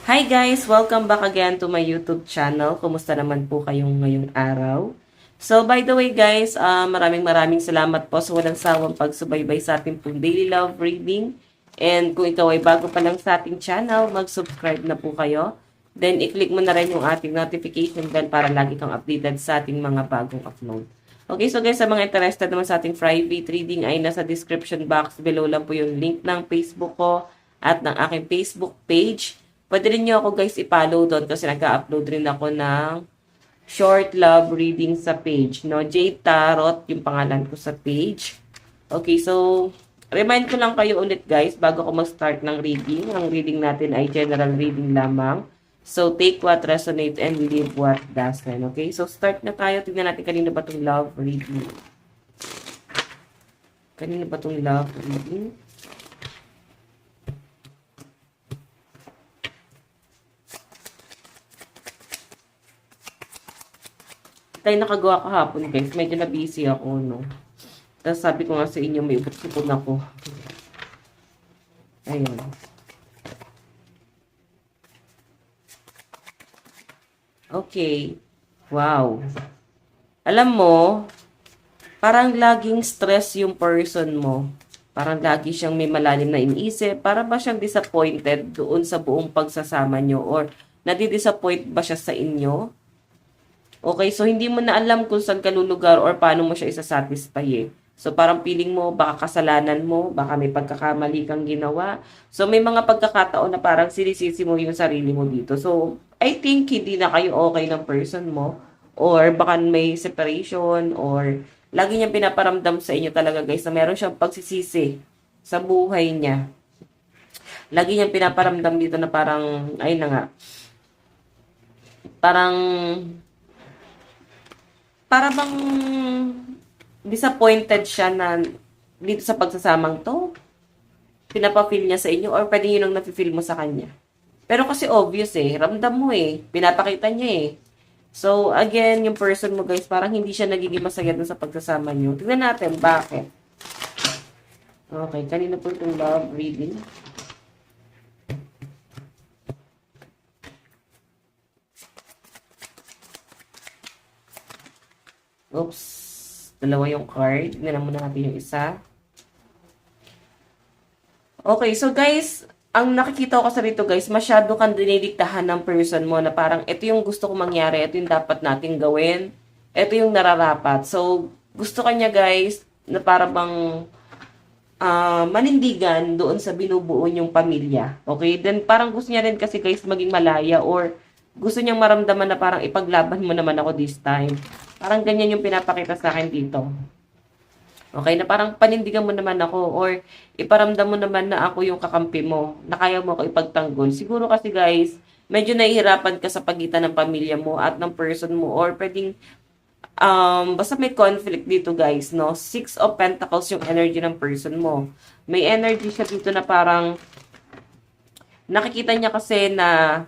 Hi guys! Welcome back again to my YouTube channel. Kumusta naman po kayong ngayong araw? So by the way guys, maraming salamat po sa walang sawang pagsubaybay sa ating pong daily love reading. And kung ikaw ay bago pa lang sa ating channel, mag-subscribe na po kayo. Then i-click mo na rin yung ating notification bell para lagi kang updated sa ating mga bagong upload. Okay, so guys, sa mga interested naman sa ating private reading ay nasa description box below lang po yung link ng Facebook ko at ng aking Facebook page. Pwede rin nyo ako guys i-follow doon kasi nag-upload rin ako ng short love reading sa page. No? Jade Tarot yung pangalan ko sa page. Okay, so remind ko lang kayo ulit guys bago ko mag-start ng reading. Ang reading natin ay general reading lamang. So take what resonates and leave what doesn't. Okay, so start na tayo. Tignan natin kanina ba itong love reading. Kanina ba itong love reading? Tayo nakagawa kahapon guys. Medyo na busy ako, no? Tapos sabi ko nga sa inyo, may ubot-sipon ako. Ayun. Okay. Wow. Alam mo, parang laging stress yung person mo. Parang lagi siyang may malalim na iniisip. Para ba siyang disappointed doon sa buong pagsasama nyo? Or nadidisappoint ba siya sa inyo? Okay, so hindi mo na alam kung saan ka lulugar or paano mo siya isasatisfy eh. So parang feeling mo, baka kasalanan mo, baka may pagkakamali kang ginawa. So may mga pagkakataon na parang sinisisi mo yung sarili mo dito. So I think hindi na kayo okay ng person mo. Or baka may separation or lagi niyang pinaparamdam sa inyo talaga guys na meron siyang pagsisisi sa buhay niya. Lagi niyang pinaparamdam dito na parang, ayun na nga, parang para bang disappointed siya na dito sa pagsasamang to, pinapa-feel niya sa inyo or pwede yun ang nafe-feel mo sa kanya. Pero kasi obvious eh, ramdam mo eh, pinapakita niya eh. So again, yung person mo guys, parang hindi siya nagiging masaya dun sa pagsasama niyo. Tingnan natin, bakit? Okay, kanina po itong love reading. Oops. Dalawa yung card. Tingnan muna natin yung isa. Okay, so guys, ang nakikita ko kasi rito guys, masyado kang dinidiktahan ng person mo na parang ito yung gusto kong mangyari, ito yung dapat nating gawin, ito yung nararapat. So, gusto kanya guys, na para bang manindigan doon sa binubuo niyong pamilya. Okay? Then parang gusto niya rin kasi guys maging malaya or gusto niyang maramdaman na parang ipaglaban mo naman ako this time. Parang ganyan yung pinapakita sa akin dito. Okay, na parang panindigan mo naman ako or iparamdam mo naman na ako yung kakampi mo, na kaya mo ako ipagtanggol. Siguro kasi guys, medyo nahihirapan ka sa pagitan ng pamilya mo at ng person mo or pwedeng, basta may conflict dito guys, no? Six of Pentacles yung energy ng person mo. May energy siya dito na parang, nakikita niya kasi na,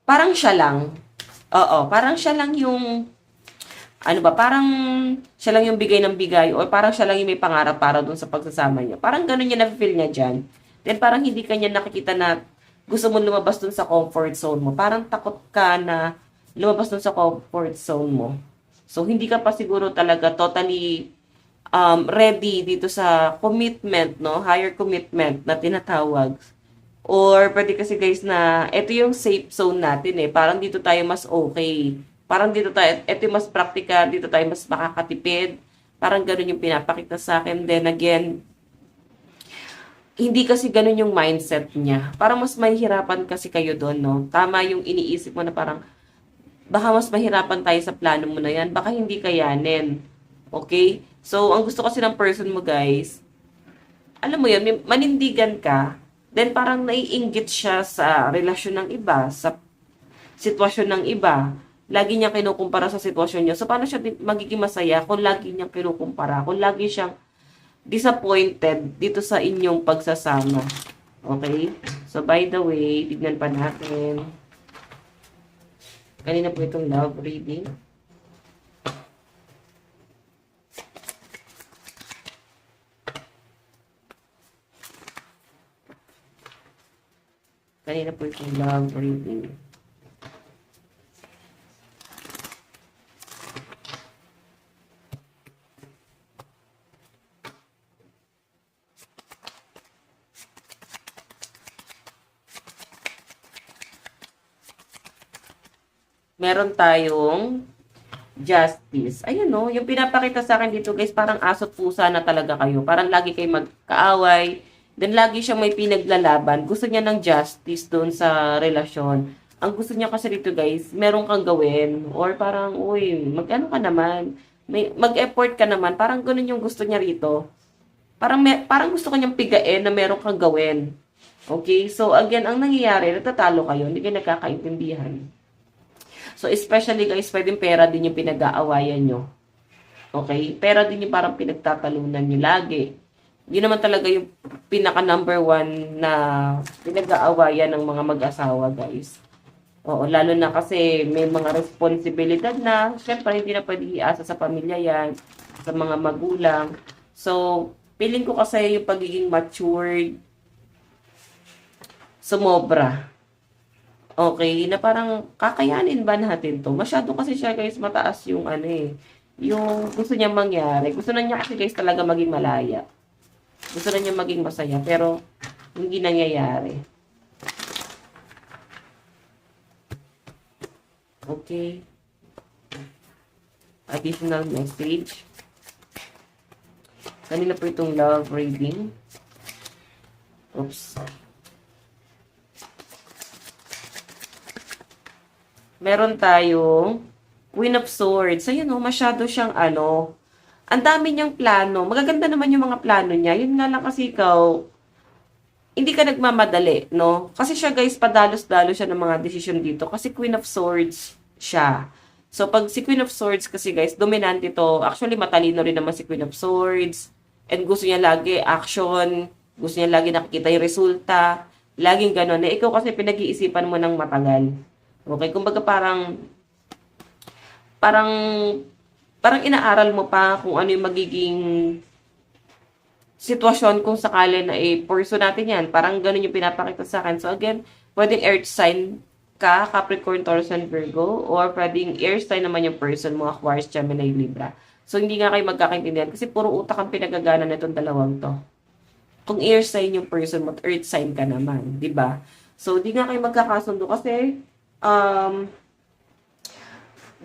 parang siya lang. Oo, parang siya lang yung ano ba, parang siya lang yung bigay ng bigay or parang siya lang yung may pangarap para dun sa pagsasama niya. Parang ganun yung na-feel niya dyan. Then parang hindi kanya nakikita na gusto mo lumabas dun sa comfort zone mo. Parang takot ka na lumabas dun sa comfort zone mo. So hindi ka pa siguro talaga totally ready dito sa commitment, no? Higher commitment na tinatawag. Or pwede kasi guys na ito yung safe zone natin eh. Parang dito tayo mas okay. Parang dito tayo, ito yung mas practical, dito tayo mas makakatipid. Parang ganun yung pinapakita sa akin. Then again, hindi kasi ganun yung mindset niya. Parang mas mahihirapan kasi kayo doon, no? Tama yung iniisip mo na parang, baka mas mahirapan tayo sa plano mo na yan. Baka hindi kayanin. Okay? So, ang gusto kasi ng person mo, guys, alam mo yun, manindigan ka, then parang naiinggit siya sa relasyon ng iba, sa sitwasyon ng iba. Lagi niyang kinukumpara sa sitwasyon niya. So, paano siya magiging masaya kung lagi niyang kinukumpara? Kung lagi siyang disappointed dito sa inyong pagsasama. Okay? So, by the way, tignan pa natin. Kanina po itong love reading. Kanina po itong love reading. Meron tayong justice. Ayun no, yung pinapakita sa akin dito guys, parang aso't pusa na talaga kayo. Parang lagi kayo magkaaway. Then lagi siya may pinaglalaban. Gusto niya ng justice doon sa relasyon. Ang gusto niya kasi dito guys, meron kang gawin. Or parang, uy, mag-ano ka naman. Mag-effort ka naman. Parang ganun yung gusto niya rito. Parang gusto kanyang pigain na meron kang gawin. Okay? So again, ang nangyayari, natatalo kayo. Hindi kayo nagkakaintindihan. So, especially guys, pwedeng pera din yung pinag-aawayan nyo. Okay? Pera din yung parang pinagtatalunan nyo lagi. Yun naman talaga yung pinaka number one na pinag-aawayan ng mga mag-asawa, guys. Oo, lalo na kasi may mga responsibilidad na. Siyempre, hindi na pwede iasa sa pamilya yan, sa mga magulang. So, feeling ko kasi yung pagiging matured, sumobra. Okay, na parang kakayanin ba natin to? Masyado kasi siya guys mataas yung ano eh. Yung gusto niya mangyari. Gusto na niya kasi guys talaga maging malaya. Gusto na niya maging masaya pero hindi nangyayari. Okay. Additional message. Kanina po itong love reading. Oops. Meron tayong Queen of Swords. Ayun o, masyado siyang ano. Ang dami niyang plano. Magaganda naman yung mga plano niya. Yun nga lang kasi ikaw, hindi ka nagmamadali, no? Kasi siya guys, padalos-dalos siya ng mga desisyon dito. Kasi Queen of Swords siya. So, pag si Queen of Swords kasi guys, dominante to. Actually, matalino rin naman si Queen of Swords. And gusto niya lagi action. Gusto niya lagi nakikita yung resulta. Laging gano'n. Eh, ikaw kasi pinag-iisipan mo ng matagal. Okay, kumbaga parang inaaral mo pa kung ano yung magiging sitwasyon kung sakali na i-pursue natin yan. Parang ganun yung pinapakita sa akin. So again, pwedeng earth sign ka, Capricorn, Taurus, and Virgo, or pwedeng air sign naman yung person mo, Aquarius, Gemini, Libra. So hindi nga kayo magkakaintindihan kasi puro utak ang pinagagana na itong dalawang to. Kung air sign yung person mo, earth sign ka naman, di ba? So hindi nga kayo magkakasundo kasi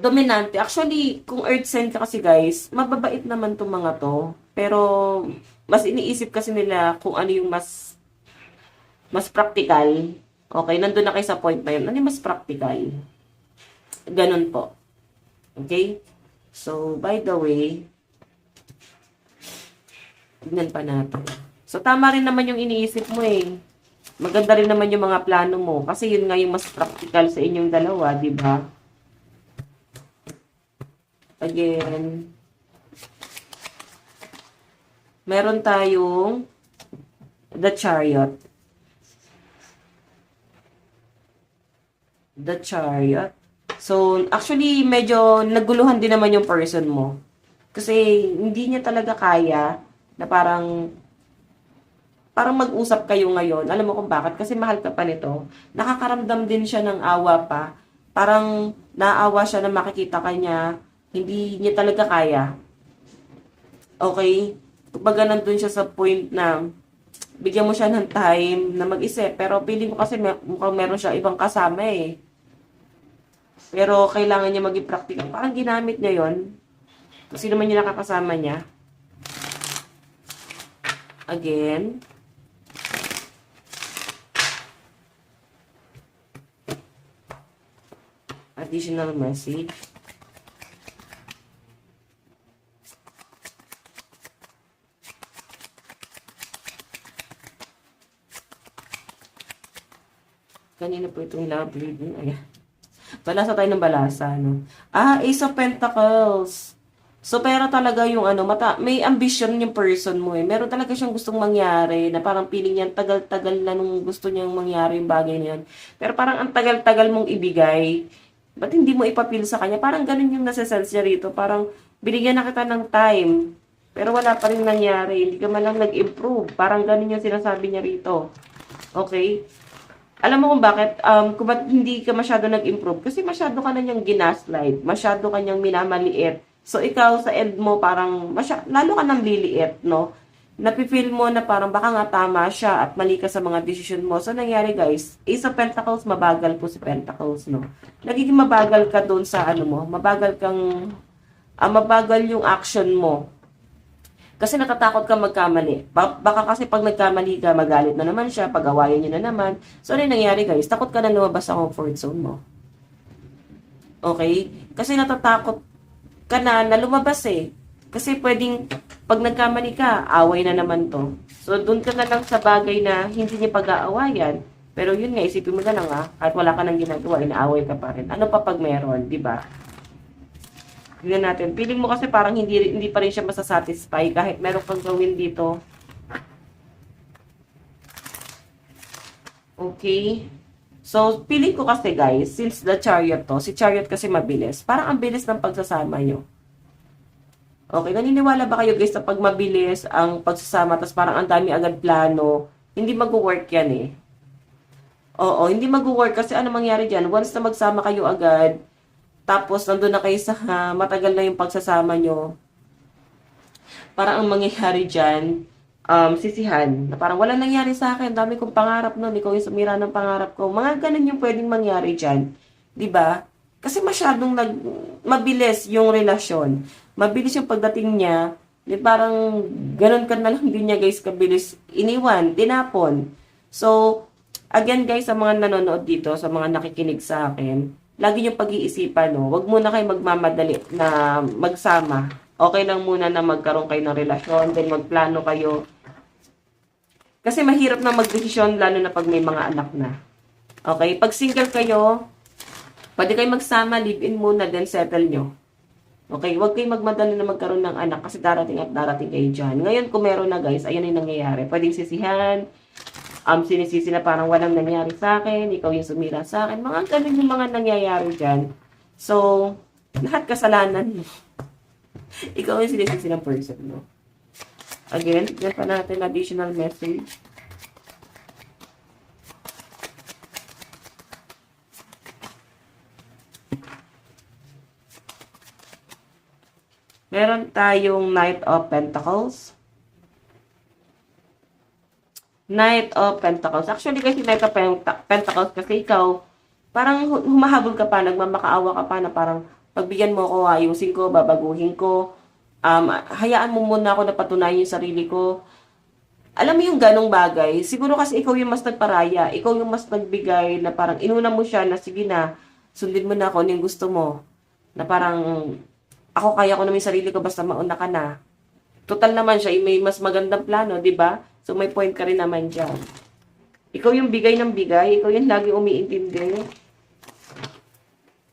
dominante. Actually, kung earth sign ka kasi guys, mababait naman tong mga to. Pero, mas iniisip kasi nila kung ano yung mas practical. Okay, nandun na kayo sa point na yun. Ano yung mas practical? Ganun po. Okay? So, by the way, tignan pa natin. So, tama rin naman yung iniisip mo eh. Maganda rin naman yung mga plano mo. Kasi yun nga yung mas practical sa inyong dalawa, di ba? Again, meron tayong The Chariot. The Chariot. So, actually, medyo naguluhan din naman yung person mo. Kasi, hindi niya talaga kaya na parang mag-usap kayo ngayon. Alam mo kung bakit? Kasi mahal ka pa nito. Nakakaramdam din siya ng awa pa. Parang naawa siya na makikita ka niya. Hindi niya talaga kaya. Okay? Kumbaga nandun siya sa point na bigyan mo siya ng time na mag-isip. Pero feeling ko kasi mukhang meron siya ibang kasama eh. Pero kailangan niya maging practical. Parang ginamit niya yon. Kasi naman yung nakakasama niya. Again. Additional message. Kanina po itong love reading. Ayan. Balasa tayo ng balasa, no? Ace of Pentacles. So, pero talaga yung may ambition yung person mo eh. Meron talaga siyang gustong mangyari na parang feeling niya tagal-tagal na nung gusto niyang mangyari yung bagay na yan. Pero parang ang tagal-tagal mong ibigay. Ba't hindi mo ipapil sa kanya? Parang ganun yung nasa-sense niya rito. Parang binigyan na kita ng time. Pero wala pa rin nangyari. Hindi ka man lang nag-improve. Parang ganun yung sinasabi niya rito. Okay? Alam mo kung bakit? Kung ba't hindi ka masyado nag-improve? Kasi masyado ka na niyang ginaslight. Masyado ka niyang minamaliit. So, ikaw sa end mo, parang, lalo ka nang liliit, no? Napifeel mo na parang baka nga tama siya at mali ka sa mga decision mo. So, nangyari guys, Ace of Pentacles, mabagal po si Pentacles, no? Nagiging mabagal ka doon sa ano mo, mabagal yung action mo. Kasi natatakot ka magkamali. Baka kasi pag nagkamali ka, magalit na naman siya, pag-awayan niyo na naman. So, ano yung nangyari guys? Takot ka na lumabas sa comfort zone mo. Okay? Kasi natatakot ka na lumabas eh. Kasi pwedeng, pag nagkamali ka, away na naman to. So, dun ka na lang sa bagay na hindi niya pag-aawayan. Pero yun nga, isipin mo na lang at wala ka nang ginagawa, inaaway ka pa rin. Ano pa pag meron, di ba? Tignan natin. Feeling mo kasi parang hindi pa rin siya masasatisfy kahit meron kang gawin dito. Okay. So, feeling ko kasi guys, since the Chariot to, si Chariot kasi mabilis. Parang ang bilis ng pagsasama nyo. Okay, naniniwala ba kayo guys na pag mabilis ang pagsasama, tapos parang ang dami agad plano, hindi mag-work yan eh. Oo, hindi mag-work kasi ano mangyari dyan, once na magsama kayo agad, tapos nandun na kayo sa matagal na yung pagsasama nyo, parang ang mangyayari dyan, sisihan, na parang wala nangyari sa akin, dami kong pangarap nun, ikaw yung sumira ng pangarap ko. Mga ganun yung pwedeng mangyari dyan. 'Di ba? Kasi masyadong mabilis yung relasyon. Mabilis yung pagdating niya, di parang ganun ka na lang din niya guys, kabilis iniwan, tinapon. So, again guys, sa mga nanonood dito, sa mga nakikinig sa akin, lagi yung pag-iisipan, no? Huwag muna kayo magmamadali na magsama. Okay lang muna na magkaroon kayo ng relasyon, then magplano kayo. Kasi mahirap na magdesisyon, lalo na pag may mga anak na. Okay? Pag single kayo, pwede kayo magsama, live-in muna, then settle nyo. Okay? Huwag kayo magmadali na magkaroon ng anak kasi darating at darating kayo dyan. Ngayon, kung meron na guys, ayun yung nangyayari. Pwedeng sisihan, sinisisi na parang walang nangyari sa akin, ikaw yung sumira sa akin. Mga ganun yung mga nangyayari dyan. So, lahat kasalanan mo. Ikaw yung sinisisi ng person, no? Again, tignan pa natin additional message. Meron tayong Knight of Pentacles. Knight of Pentacles. Actually, kasi Knight of Pentacles kasi ikaw, parang humahabol ka pa, nagmamakaawa ka pa na parang pagbigyan mo ako, ayusin ko, babaguhin ko. Hayaan mo muna ako na patunayan yung sarili ko. Alam mo yung ganong bagay, siguro kasi ikaw yung mas nagparaya, ikaw yung mas nagbigay na parang inuna mo siya na sige na, sundin mo na ako ano yung gusto mo. Na parang, ako kaya ko naman yung sarili ko basta mauna ka na. Total naman siya, may mas magandang plano, di ba? So may point ka rin naman dyan. Ikaw yung bigay ng bigay, ikaw yung lagi umiintindi.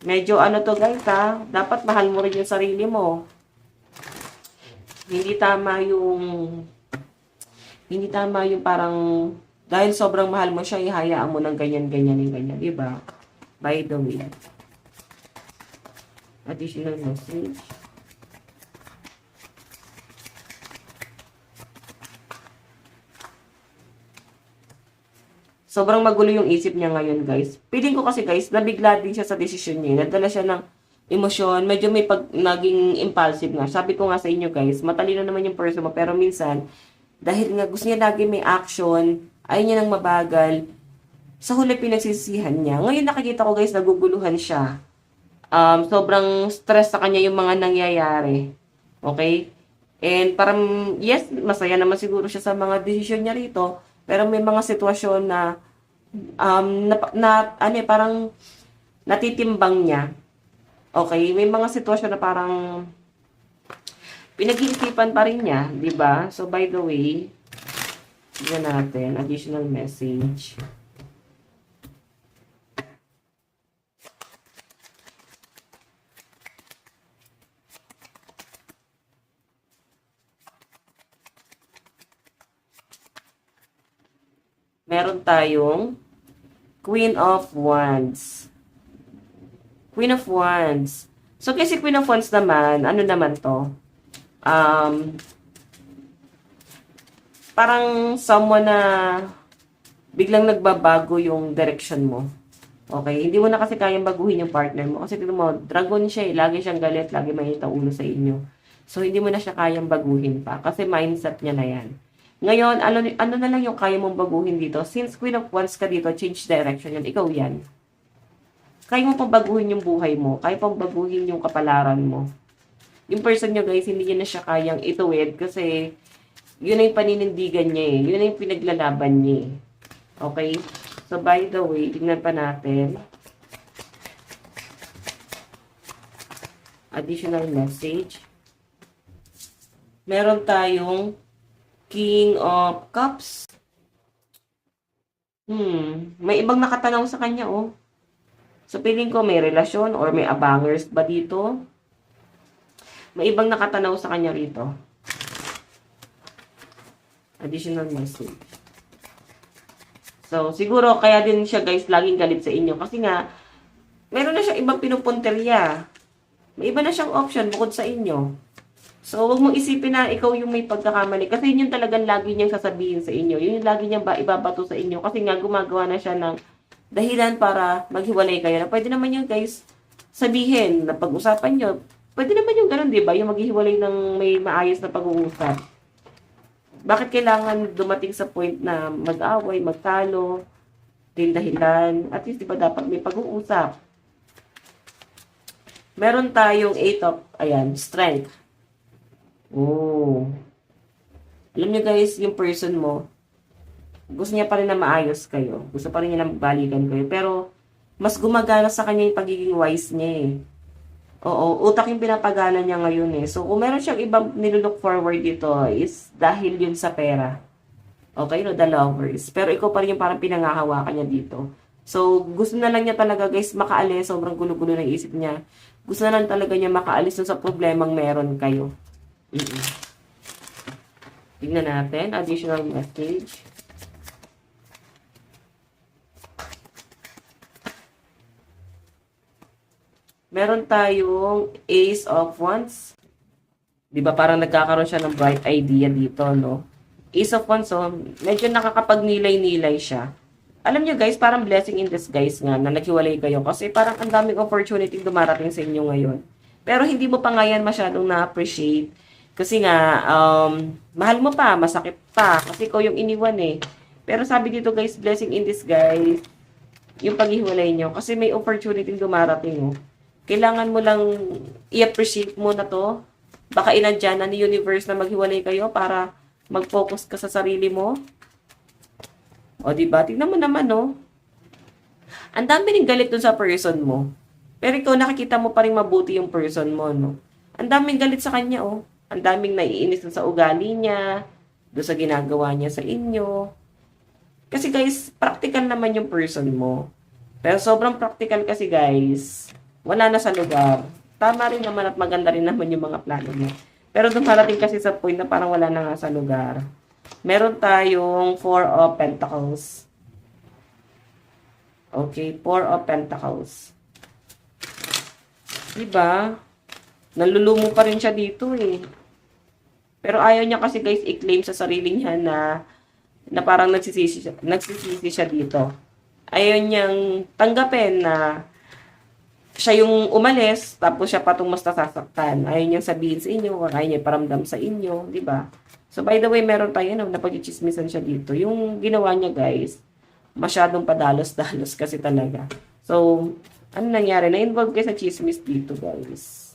Medyo ano to guys dapat mahal mo rin yung sarili mo. Hindi tama yung parang dahil sobrang mahal mo siya, ihayaan mo ng ganyan, diba? By the way. Additional message. Sobrang magulo yung isip niya ngayon, guys. Feeling ko kasi, guys, nabigla din siya sa desisyon niya. Nadala siya ng emosyon, medyo may naging impulsive nga. Sabi ko nga sa inyo guys, matalino naman yung person mo, pero minsan, dahil nga gusto niya lagi may action, ayaw niya nang mabagal, sa huli pinagsisihan niya. Ngayon nakikita ko guys, naguguluhan siya. Sobrang stress sa kanya yung mga nangyayari. Okay? And parang, yes, masaya naman siguro siya sa mga desisyon niya rito, pero may mga sitwasyon na, parang natitimbang niya. Okay, may mga sitwasyon na parang pinag-iisipan pa rin niya, 'di ba? So by the way, tignan natin additional message. Meron tayong Queen of Wands. Queen of Wands. So, kasi Queen of Wands naman, ano naman to? Parang someone na biglang nagbabago yung direction mo. Okay? Hindi mo na kasi kayang baguhin yung partner mo. Kasi tignan mo, dragon siya eh. Lagi siyang galit, lagi mainit ang ulo sa inyo. So, hindi mo na siya kayang baguhin pa. Kasi mindset niya na yan. Ngayon, ano na lang yung kaya mong baguhin dito? Since Queen of Wands ka dito, change direction yan. Ikaw yan. Kaya mo pang baguhin yung buhay mo. Kaya pang baguhin yung kapalaran mo. Yung person nyo guys, hindi niya na siya kayang ituwid kasi yun na yung paninindigan niya eh. Yun na yung pinaglalaban niya eh. Okay? So, by the way, tingnan pa natin. Additional message. Meron tayong King of Cups. May ibang nakatanaw sa kanya oh. So, feeling ko may relasyon or may abangers ba dito? May ibang nakatanaw sa kanya rito. Additional message. So, siguro kaya din siya guys laging galit sa inyo. Kasi nga, meron na siyang ibang pinupunteriya. May iba na siyang option bukod sa inyo. So, wag mong isipin na ikaw yung may pagkakamali. Kasi yun yung talagang lagi niyang sasabihin sa inyo. Yun yung lagi niyang ibabato sa inyo. Kasi nga, gumagawa na siya ng dahilan para maghiwalay kayo. Na pwede naman yung guys sabihin na pag-usapan nyo. Pwede naman yung ganun, di ba? Yung maghiwalay ng may maayos na pag-uusap. Bakit kailangan dumating sa point na mag-away, magtalo, din dahilan? At least, di ba dapat may pag-uusap? Meron tayong 8 of, ayan, strength. Oh. Alam nyo guys, yung person mo, gusto niya pa rin na maayos kayo. Gusto pa rin niya na balikan kayo. Pero, mas gumagana sa kanya yung pagiging wise niya eh. Oo, utak yung pinapagana niya ngayon eh. So, kung meron siyang ibang nilook forward dito is dahil yun sa pera. Okay, no? The lovers. Pero ikaw pa rin yung parang pinangahawakan niya dito. So, gusto na lang niya talaga guys makaalis. Sobrang gulo-gulo ng isip niya. Gusto na lang talaga niya makaalis sa problemang meron kayo. Tignan natin. Additional message. Meron tayong Ace of Wands. Di ba parang nagkakaroon siya ng bright idea dito, no? Ace of Wands, so, medyo nakakapagnilay-nilay siya. Alam niyo guys, parang blessing in disguise nga na naghiwalay kayo kasi parang ang daming opportunity dumarating sa inyo ngayon. Pero hindi mo pa nga yan masyadong na-appreciate kasi nga, mahal mo pa, masakit pa, kasi ikaw yung iniwan eh. Pero sabi dito guys, blessing in disguise, yung paghiwalay nyo kasi may opportunity dumarating oh. Kailangan mo lang i-appreciate mo na to. Baka inadya na ni universe na maghiwalay kayo para mag-focus ka sa sarili mo. O, diba? Tignan mo naman, no? Ang dami rin galit dun sa person mo. Pero ikaw nakikita mo pa rin mabuti yung person mo, no? Ang daming galit sa kanya, oh. Ang daming naiinis dun sa ugali niya, dun sa ginagawa niya sa inyo. Kasi guys, practical naman yung person mo. Pero sobrang practical kasi guys, wala na sa lugar. Tama rin naman at maganda rin naman yung mga plano mo. Pero dumarating kasi sa point na parang wala na nga sa lugar. Meron tayong 4 of Pentacles. Okay, 4 of Pentacles. Diba? Nalulumo pa rin siya dito eh. Pero ayaw niya kasi guys i-claim sa sarili niya na parang nagsisisi siya dito. Ayaw niyang tanggapin na siya yung umalis, tapos siya patong mas nasasaktan. Ayaw niyang sabihin sa inyo, ayaw niya paramdam sa inyo, di ba? So, by the way, meron tayo na pag-chismisan siya dito. Yung ginawa niya, guys, masyadong padalos-dalos kasi talaga. So, ano nangyari? Na-involve kayo sa chismis dito, guys.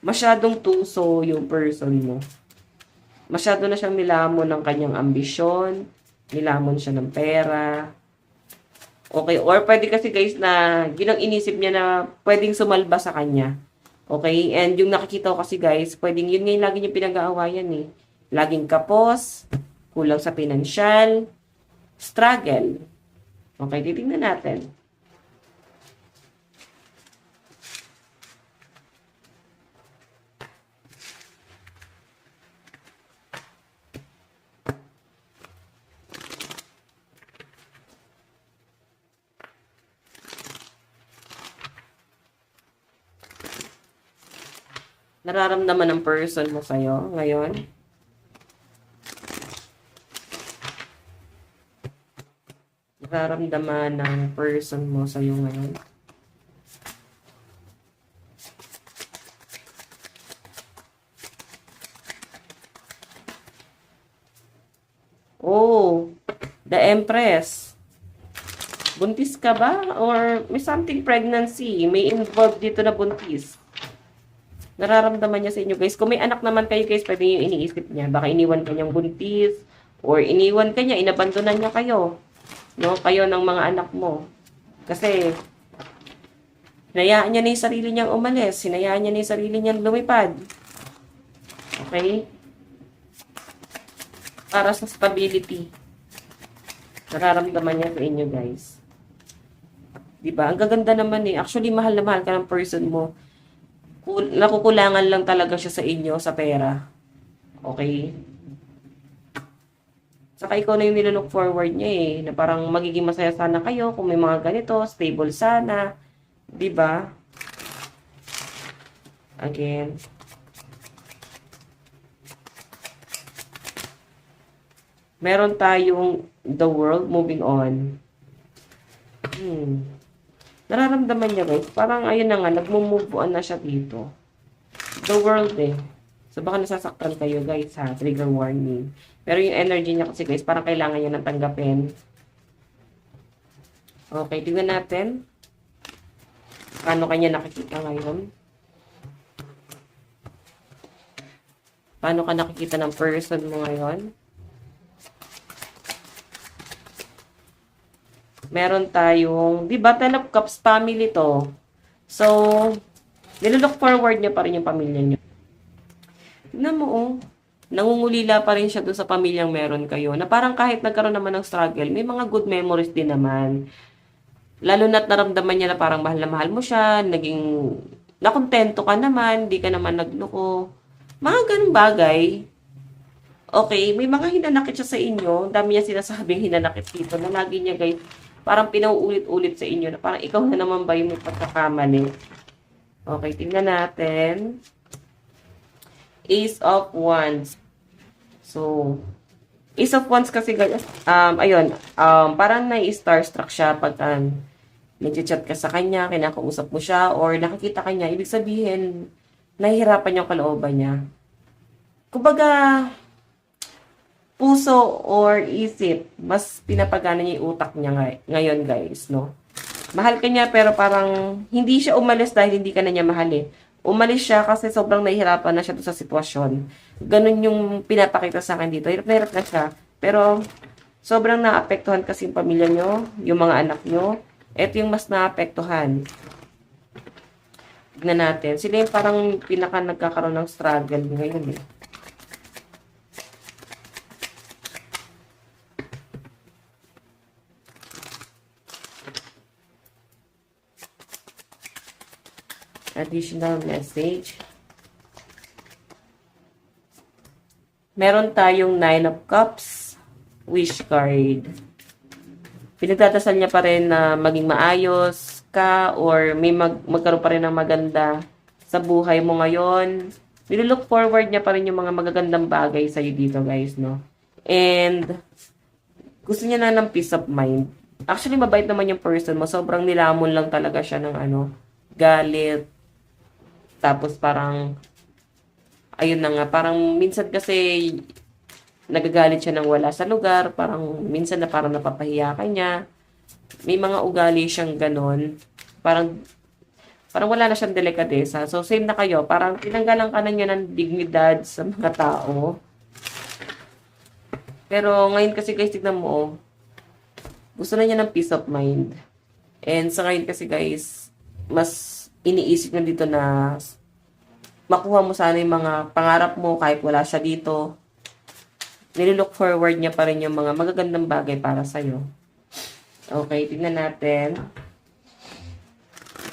Masyadong tuso yung person mo. Masyado na siyang nilamon ng kanyang ambisyon, nilamon siya ng pera. Okay, or pwede kasi guys na yun ang inisip niya na pwedeng sumalba sa kanya. Okay, and yung nakikita ko kasi guys, pwedeng yun ngayon lagi niya pinag-aawayan eh. Laging kapos, kulang sa pinansyal, struggle. Okay, titingnan natin. Nararamdaman ng person mo sa'yo ngayon. nararamdaman ng person mo sa'yo ngayon? Oh, the Empress. Buntis ka ba? Or may something pregnancy? May involved dito na buntis. Nararamdaman niya sa inyo, guys. Kung may anak naman kayo, guys, pwede yung iniisip niya. Baka iniwan kanyang buntis. Or iniwan kanya, inabandonan niya kayo. No? Kayo ng mga anak mo. Kasi, hinayaan niya na yung sarili niyang umalis. Hinayaan niya na yung sarili niyang lumipad. Okay? Para sa stability. Nararamdaman niya sa inyo, guys. Diba? Ang gaganda naman eh. Actually, mahal na mahal ka ng person mo. Nakukulangan lang talaga siya sa inyo, sa pera. Okay? Saka ikaw na yung nilook forward niya eh. Na parang magiging masaya sana kayo kung may mga ganito, stable sana. Diba? Again. Meron tayong the world moving on. Nararamdaman niya, guys. Parang ayun na nga, nagmo-move on na siya dito. The world eh. So baka nasasaktan kayo, guys, ha. Trigger warning. Pero yung energy niya kasi, guys, parang kailangan niya nang tanggapin. Okay, tingnan natin. Paano kanya nakikita ngayon? Paano ka nakikita ng person mo ngayon? Meron tayong, di ba, 10 of Cups family to. So, nilook forward niya pa rin yung pamilya niyo. Tignan mo, oh. Nangungulila pa rin siya dun sa pamilyang meron kayo. Na parang kahit nagkaroon naman ng struggle, may mga good memories din naman. Lalo na't naramdaman niya na parang mahal na mahal mo siya, naging, nakontento ka naman, di ka naman nagloko. Mga ganun bagay. Okay, may mga hinanakit siya sa inyo. Dami niya sinasabing hinanakit dito na lagi niya, guys, parang pinauulit-ulit sa inyo na parang ikaw na naman ba yung may pagkakamali. Okay, tingnan natin. Ace of Wands. So, Ace of Wands kasi, guys, ayun, parang nai-starstruck siya pag nag-chat ka sa kanya, kinakausap mo siya, or nakikita ka niya. Ibig sabihin, nahihirapan yung kalooban niya. Kumbaga, puso or isip, mas pinapagana niya yung utak niya ngayon, guys, no? Mahal ka niya, pero parang hindi siya umalis dahil hindi ka na niya mahal eh. Umalis siya kasi sobrang nahihirapan na siya sa sitwasyon. Ganun yung pinapakita sa akin dito. Hirap na hirap na siya. Pero, sobrang naapektuhan kasi yung pamilya nyo, yung mga anak nyo. Ito yung mas naapektuhan. Tignan natin. Sila yung parang pinaka nagkakaroon ng struggle ngayon eh. Additional message. Meron tayong 9 of Cups, wish card. Pinagdadasal niya pa rin na maging maayos ka or may magkaroon pa rin ng maganda sa buhay mo ngayon. Nilook forward niya pa rin yung mga magagandang bagay sa'yo dito, guys, no? And gusto niya na ng peace of mind. Actually, mabait naman yung person mo. Sobrang nilamon lang talaga siya ng galit. Tapos parang, ayun na nga, parang minsan kasi nagagalit siya nang wala sa lugar. Parang minsan na parang napapahiya ka niya. May mga ugali siyang ganon. Parang wala na siyang delikadesa. So, same na kayo. Parang tinanggalan ka na niya ng dignidad sa mga tao. Pero ngayon kasi, guys, tignan mo, oh, gusto na niya ng peace of mind. And sa ngayon kasi, guys, mas iniisip na dito na makuha mo sana yung mga pangarap mo kahit wala siya dito. Nilook forward niya pa rin yung mga magagandang bagay para sa'yo. Okay, tignan natin.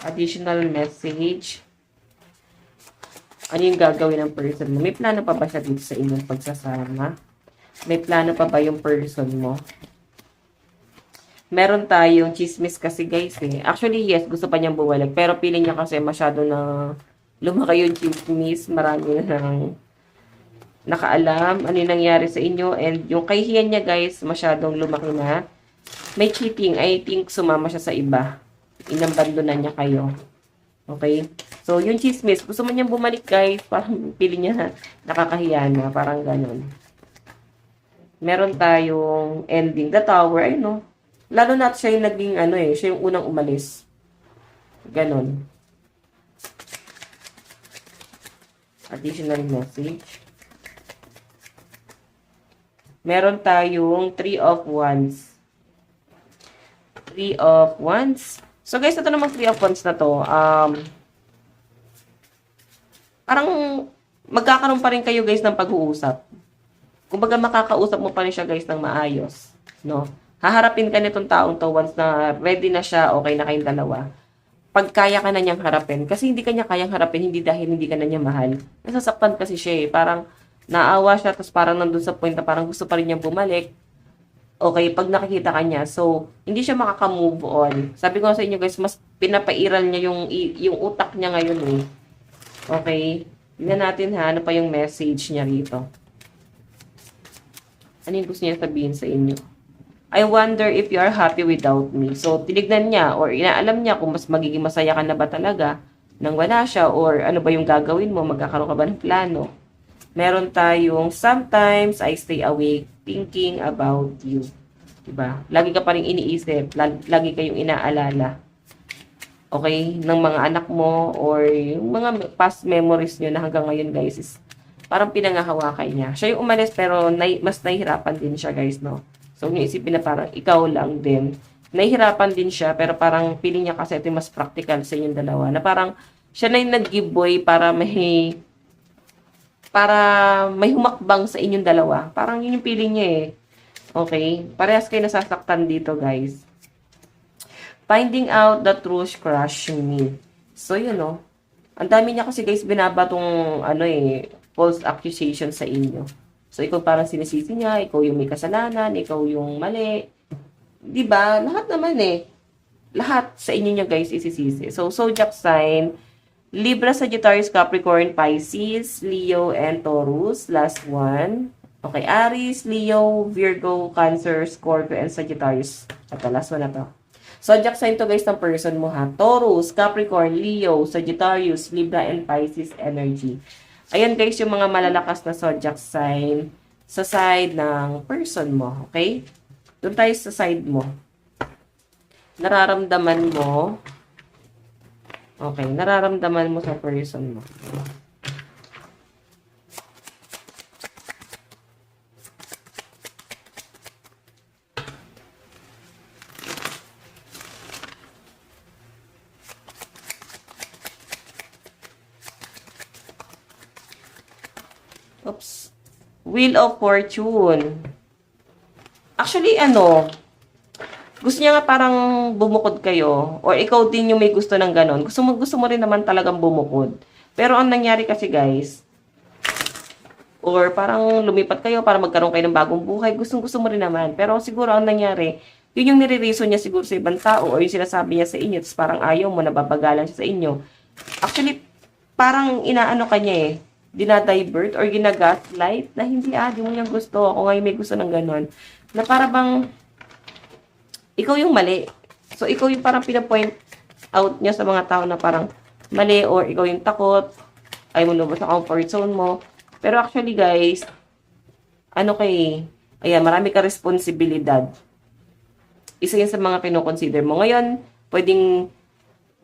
Additional message. Ano yung gagawin ng person mo? May plano pa ba siya dito sa inyong pagsasama? May plano pa ba yung person mo? Meron tayong chismis kasi, guys, eh. Actually, yes, gusto pa niyang bumalik. Pero feeling niya kasi masyado na lumaki yung chismis. Marami na nang nakaalam ano yung nangyari sa inyo. And yung kahihiyan niya, guys, masyadong lumaki na. May cheating. I think sumama siya sa iba. Inambando na niya kayo. Okay? So, yung chismis, gusto mo niyang bumalik, guys. Parang pili niya nakakahiya na. Parang ganun. Meron tayong ending. The Tower, ay no. Lalo na siya yung naging siya yung unang umalis. Ganon. Additional message. Meron tayong Three of Wands. Three of Wands. So guys, ito namang Three of Wands na to. Parang magkakaroon pa rin kayo guys ng pag-uusap. Kumbaga makakausap mo pa rin siya guys ng maayos. No? Haharapin ka nitong taong to once na ready na siya, okay na kayong dalawa. Pag kaya ka na niyang harapin, kasi hindi ka niya kayang harapin, hindi dahil hindi ka na niya mahal. Nasasaktan kasi siya eh. Parang naawa siya, tapos parang nandun sa point na parang gusto pa rin niyang bumalik. Okay, pag nakikita ka niya. So, hindi siya makaka-move on. Sabi ko sa inyo guys, mas pinapairal niya yung utak niya ngayon eh. Okay? Tignan natin ha, ano pa yung message niya rito. Ano yung gusto niya sabihin sa inyo? I wonder if you are happy without me. So, tinignan niya or inaalam niya kung mas magiging masaya ka na ba talaga nang wala siya or ano ba yung gagawin mo, magkakaroon ka ba ng plano. Meron tayong sometimes I stay awake thinking about you. Diba? Lagi ka pa rin iniisip, lagi kayong inaalala. Okay? Ng mga anak mo or yung mga past memories nyo na hanggang ngayon guys is parang pinangahawakan niya. Siya yung umalis pero mas nahihirapan din siya guys, no? So, yung isipin na parang ikaw lang din. Nahihirapan din siya, pero parang feeling niya kasi ito yung mas practical sa inyong dalawa. Na parang siya na yung nag-giveaway para may humakbang sa inyong dalawa. Parang yun yung feeling niya eh. Okay? Parehas kayo nasasaktan dito, guys. Finding out the truth crushing me. So, yun, no? Ang dami niya kasi, guys, binabatong, false accusation sa inyo. So, ikaw parang sinisisi niya, ikaw yung may kasalanan, ikaw yung mali. Diba? Lahat naman eh. Lahat sa inyo niya guys isisisi. So, zodiac sign, Libra, Sagittarius, Capricorn, Pisces, Leo, and Taurus. Last one. Okay, Aries, Leo, Virgo, Cancer, Scorpio, and Sagittarius. Ito, last one na to. Zodiac sign to guys ng person mo ha. Taurus, Capricorn, Leo, Sagittarius, Libra, and Pisces energy. Ayan guys, yung mga malalakas na zodiac sign sa side ng person mo. Okay? Doon tayo sa side mo. Nararamdaman mo. Okay, nararamdaman mo sa person mo. Oops. Wheel of Fortune. Actually, gusto niya nga parang bumukod kayo or ikaw din yung may gusto ng ganon. Gusto mo rin naman talagang bumukod. Pero ang nangyari kasi guys, or parang lumipat kayo para magkaroon kayo ng bagong buhay, gusto mo rin naman. Pero siguro ang nangyari, yun yung nire-reason niya siguro sa ibang tao or yung sinasabi niya sa inyo, tapos parang ayaw mo, nababagalan siya sa inyo. Actually, parang inaano ka niya eh, dinadivert or ginagaslight na hindi di mo niyang gusto. Ako ngayon may gusto ng ganon. Na para bang ikaw yung mali. So, ikaw yung parang pinapoint out niya sa mga tao na parang mali or ikaw yung takot, ayaw mo lumabas sa comfort zone mo. Pero actually guys, ayan, marami ka responsibilidad. Isa yan sa mga kinoconsider mo. Ngayon, pwedeng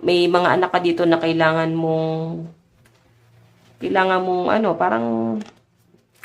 may mga anak ka dito na kailangan mong parang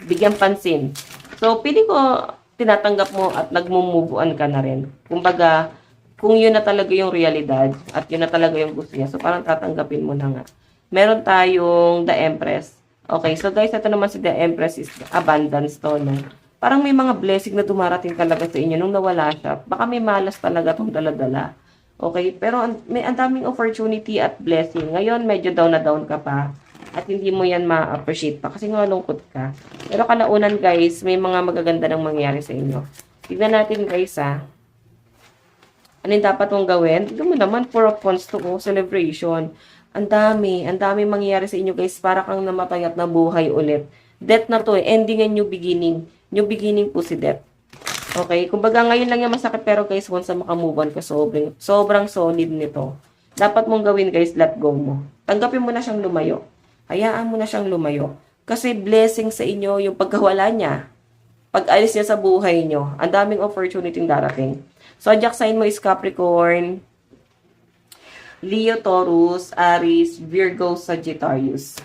bigyan pansin. So, pili ko tinatanggap mo at nagmo-move on ka na rin. Kumbaga, kung yun na talaga yung realidad at yun na talaga yung gusto niya, so parang tatanggapin mo na nga. Meron tayong The Empress. Okay, so guys, ito naman si The Empress is abundance to, no? Parang may mga blessing na dumarating talaga sa inyo nung nawala siya. Baka may malas talaga itong dala-dala. Okay, pero may ang daming opportunity at blessing. Ngayon, medyo down na down ka pa. At hindi mo yan ma-appreciate pa kasi nga lungkot ka. Pero kalaunan guys, may mga magaganda nang mangyari sa inyo. Tignan natin guys ano yung dapat mong gawin? Tignan mo naman, 4 of Wands to celebration. Ang dami mangyayari sa inyo guys. Para kang namatayat na buhay ulit. Death na to ending and new beginning. New beginning po si death. Okay? Kumbaga ngayon lang yung masakit pero guys, once na makamove on ka, sobrang solid nito. Dapat mong gawin guys, let go mo. Tanggapin mo na siyang lumayo. Hayaan mo na siyang lumayo. Kasi blessing sa inyo yung pagkawala niya. Pag alis niya sa buhay niyo, ang daming opportunity darating. Zodiac sign mo is Capricorn, Leo, Taurus, Aries, Virgo, Sagittarius.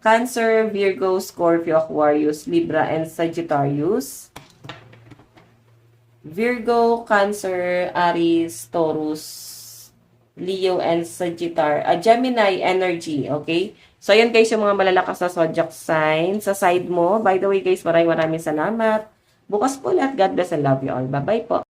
Cancer, Virgo, Scorpio, Aquarius, Libra, and Sagittarius. Virgo, Cancer, Aries, Taurus, Leo, and Gemini energy, okay? So, ayan guys, yung mga malalakas na zodiac sign sa side mo. By the way guys, maraming salamat. Bukas po lahat. God bless and love you all. Bye-bye po.